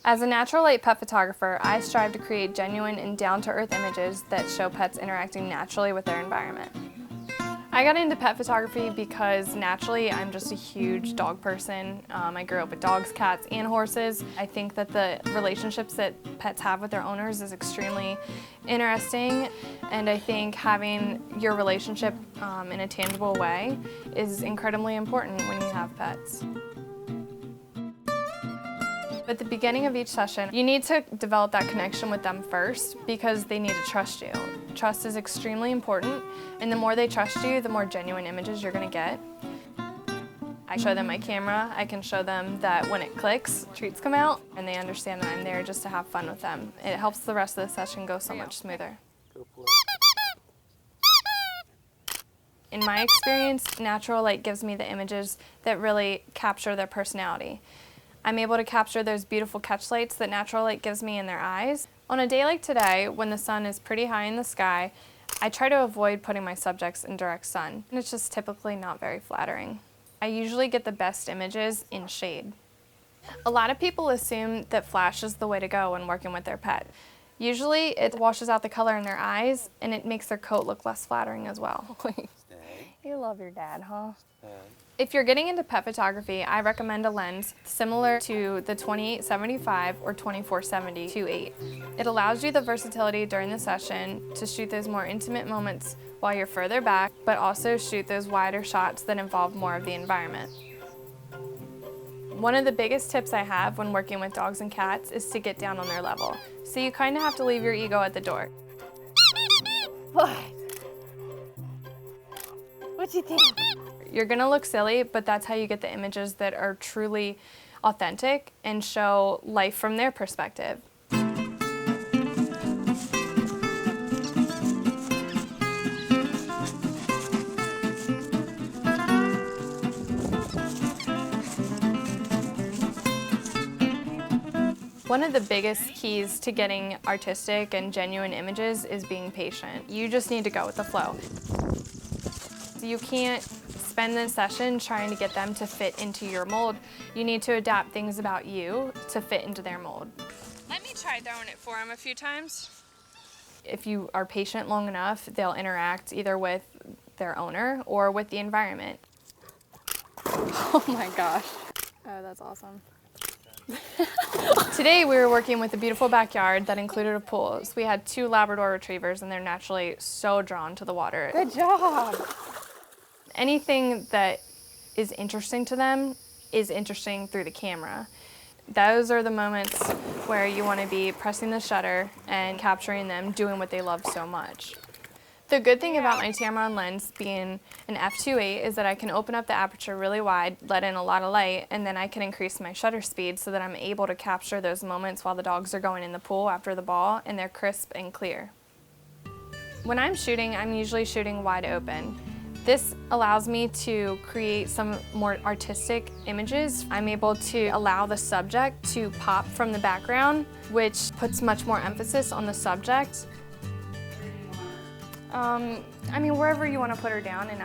As a natural light pet photographer, I strive to create genuine and down-to-earth images that show pets interacting naturally with their environment. I got into pet photography because naturally I'm just a huge dog person. I grew up with dogs, cats, and horses. I think that the relationships that pets have with their owners is extremely interesting, and I think having your relationship in a tangible way is incredibly important when you have pets. At the beginning of each session, you need to develop that connection with them first because they need to trust you. Trust is extremely important, and the more they trust you, the more genuine images you're going to get. I show them my camera. I can show them that when it clicks, treats come out, and they understand that I'm there just to have fun with them. It helps the rest of the session go so much smoother. In my experience, natural light gives me the images that really capture their personality. I'm able to capture those beautiful catch lights that natural light gives me in their eyes. On a day like today, when the sun is pretty high in the sky, I try to avoid putting my subjects in direct sun, and it's just typically not very flattering. I usually get the best images in shade. A lot of people assume that flash is the way to go when working with their pet. Usually it washes out the color in their eyes, and it makes their coat look less flattering as well. You love your dad, huh? If you're getting into pet photography, I recommend a lens similar to the 28-75 or 24-70 2.8. It allows you the versatility during the session to shoot those more intimate moments while you're further back, but also shoot those wider shots that involve more of the environment. One of the biggest tips I have when working with dogs and cats is to get down on their level. So you kind of have to leave your ego at the door. What? What'd you think? You're gonna look silly, but that's how you get the images that are truly authentic and show life from their perspective. One of the biggest keys to getting artistic and genuine images is being patient. You just need to go with the flow. You can't spend the session trying to get them to fit into your mold. You need to adapt things about you to fit into their mold. Let me try throwing it for him a few times. If you are patient long enough, they'll interact either with their owner or with the environment. Oh my gosh. Oh, that's awesome. Today we were working with a beautiful backyard that included a pool. So we had 2 Labrador retrievers, and they're naturally so drawn to the water. Good job. Anything that is interesting to them is interesting through the camera. Those are the moments where you want to be pressing the shutter and capturing them doing what they love so much. The good thing about my Tamron lens being an f2.8 is that I can open up the aperture really wide, let in a lot of light, and then I can increase my shutter speed so that I'm able to capture those moments while the dogs are going in the pool after the ball, and they're crisp and clear. When I'm shooting, I'm usually shooting wide open. This allows me to create some more artistic images. I'm able to allow the subject to pop from the background, which puts much more emphasis on the subject. I mean, wherever you want to put her down, and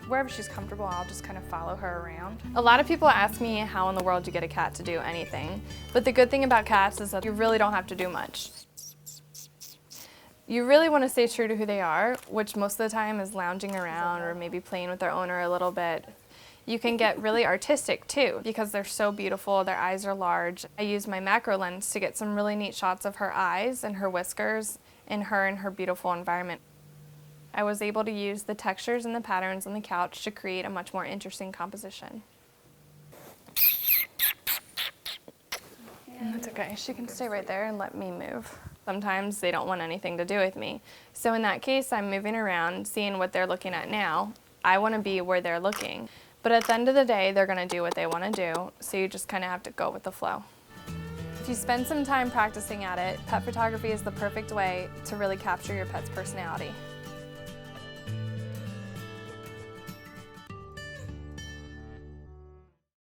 wherever she's comfortable, I'll just kind of follow her around. A lot of people ask me how in the world you get a cat to do anything, but the good thing about cats is that you really don't have to do much. You really want to stay true to who they are, which most of the time is lounging around or maybe playing with their owner a little bit. You can get really artistic too because they're so beautiful, their eyes are large. I use my macro lens to get some really neat shots of her eyes and her whiskers and her beautiful environment. I was able to use the textures and the patterns on the couch to create a much more interesting composition. That's okay, she can stay right there and let me move. Sometimes they don't want anything to do with me. So in that case, I'm moving around, seeing what they're looking at now. I want to be where they're looking. But at the end of the day, they're going to do what they want to do, so you just kind of have to go with the flow. If you spend some time practicing at it, pet photography is the perfect way to really capture your pet's personality.